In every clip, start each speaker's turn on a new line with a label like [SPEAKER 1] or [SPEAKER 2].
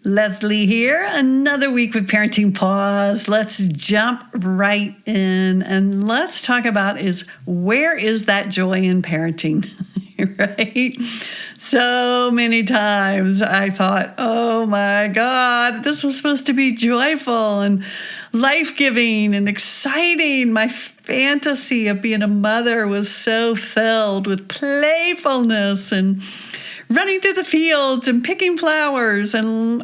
[SPEAKER 1] Leslie here, another week with Parenting Pause. Let's jump right in and let's talk about where is that joy in parenting, right? So many times I thought, oh my God, this was supposed to be joyful and life-giving and exciting. My fantasy of being a mother was so filled with playfulness and running through the fields and picking flowers, and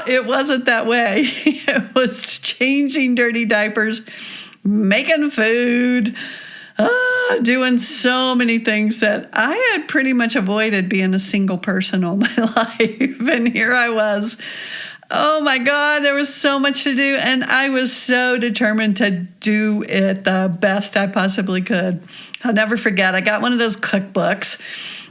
[SPEAKER 1] it wasn't that way. It was changing dirty diapers, making food, doing so many things that I had pretty much avoided being a single person all my life. And here I was. Oh my God, there was so much to do, and I was so determined to do it the best I possibly could. I'll never forget, I got one of those cookbooks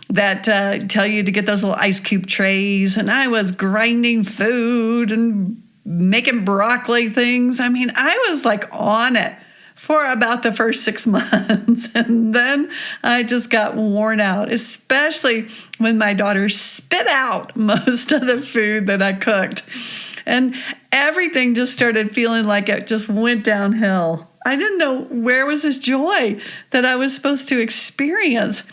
[SPEAKER 1] that tell you to get those little ice cube trays. And I was grinding food and making broccoli things. I mean, I was like on it for about the first 6 months. And then I just got worn out, especially when my daughter spit out most of the food that I cooked. And everything just started feeling like it just went downhill. I didn't know where was this joy that I was supposed to experience.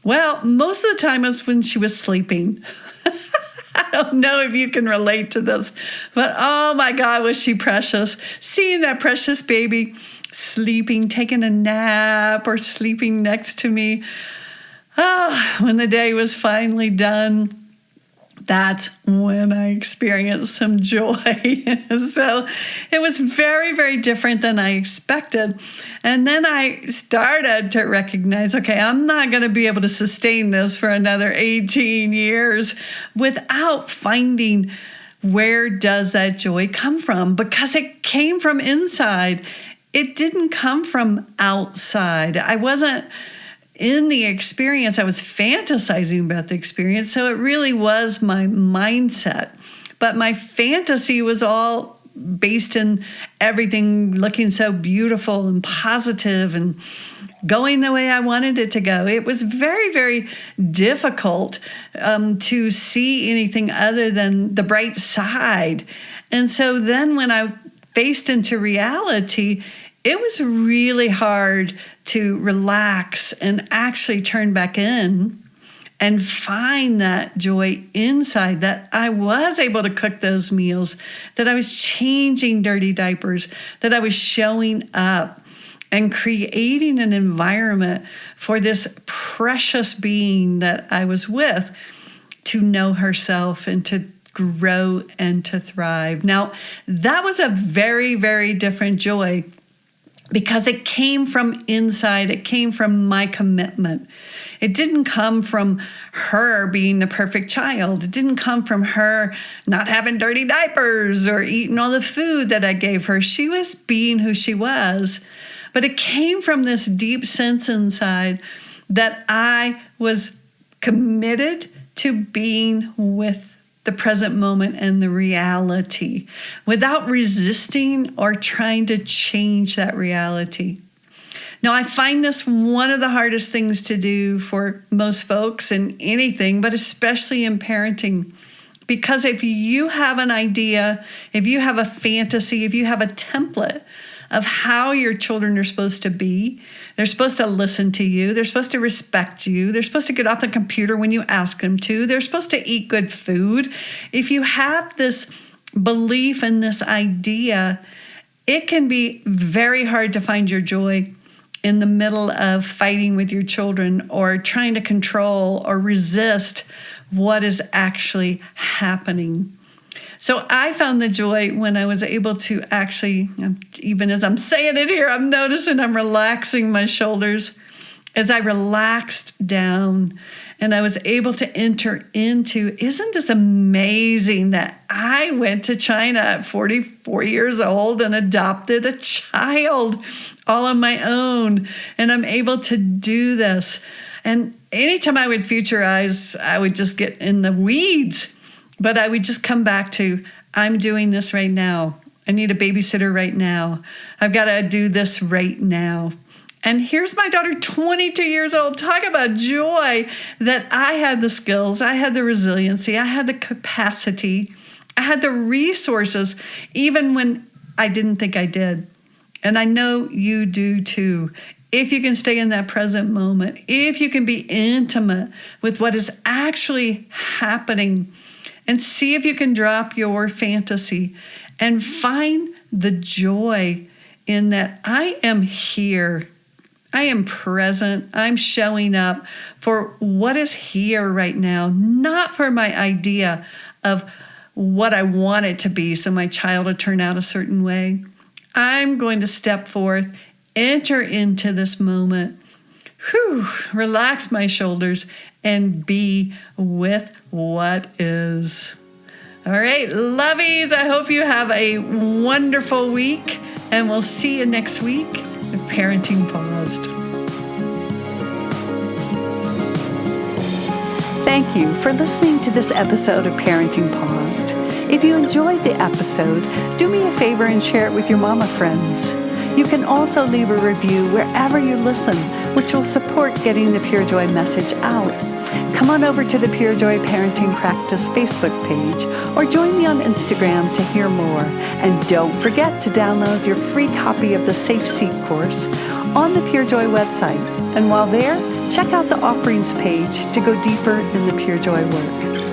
[SPEAKER 1] Well, most of the time it was when she was sleeping. I don't know if you can relate to this, but oh my God, was she precious. Seeing that precious baby sleeping, taking a nap, or sleeping next to me. When the day was finally done, that's when I experienced some joy. So it was very, very different than I expected. And then I started to recognize, okay, I'm not going to be able to sustain this for another 18 years without finding where does that joy come from? Because it came from inside. It didn't come from outside. I wasn't in the experience, I was fantasizing about the experience, so it really was my mindset. But my fantasy was all based in everything looking so beautiful and positive and going the way I wanted it to go. It was very, very difficult to see anything other than the bright side. And so then when I faced into reality, it was really hard to relax and actually turn back in and find that joy inside, that I was able to cook those meals, that I was changing dirty diapers, that I was showing up and creating an environment for this precious being that I was with to know herself and to grow and to thrive. Now, that was a very, very different joy, because it came from inside. It came from my commitment. It didn't come from her being the perfect child. It didn't come from her not having dirty diapers or eating all the food that I gave her. She was being who she was. But it came from this deep sense inside that I was committed to being with the present moment and the reality without resisting or trying to change that reality. Now, I find this one of the hardest things to do for most folks in anything, but especially in parenting. Because if you have an idea, if you have a fantasy, if you have a template of how your children are supposed to be, they're supposed to listen to you, they're supposed to respect you, they're supposed to get off the computer when you ask them to, they're supposed to eat good food. If you have this belief and this idea, it can be very hard to find your joy in the middle of fighting with your children or trying to control or resist what is actually happening. So I found the joy when I was able to actually, even as I'm saying it here, I'm noticing I'm relaxing my shoulders. As I relaxed down and I was able to enter into, isn't this amazing that I went to China at 44 years old and adopted a child all on my own, and I'm able to do this. And anytime I would futurize, I would just get in the weeds. But I would just come back to, I'm doing this right now. I need a babysitter right now. I've got to do this right now. And here's my daughter, 22 years old. Talk about joy that I had the skills, I had the resiliency, I had the capacity I had the resources even when I didn't think I did. And I know you do too. If you can stay in that present moment, if you can be intimate with what is actually happening, and see if you can drop your fantasy and find the joy in that I am here. I am present. I'm showing up for what is here right now, not for my idea of what I want it to be so my child will turn out a certain way. I'm going to step forth, enter into this moment, relax my shoulders, and be with what is. All right, lovies, I hope you have a wonderful week, and we'll see you next week with Parenting Paused. Thank you for listening to this episode of Parenting Paused. If you enjoyed the episode, do me a favor and share it with your mama friends. You can also leave a review wherever you listen, which will support getting the Pure Joy message out. Come on over to the Pure Joy Parenting Practice Facebook page or join me on Instagram to hear more. And don't forget to download your free copy of the Safe Seat course on the Pure Joy website. And while there, check out the offerings page to go deeper in the Pure Joy work.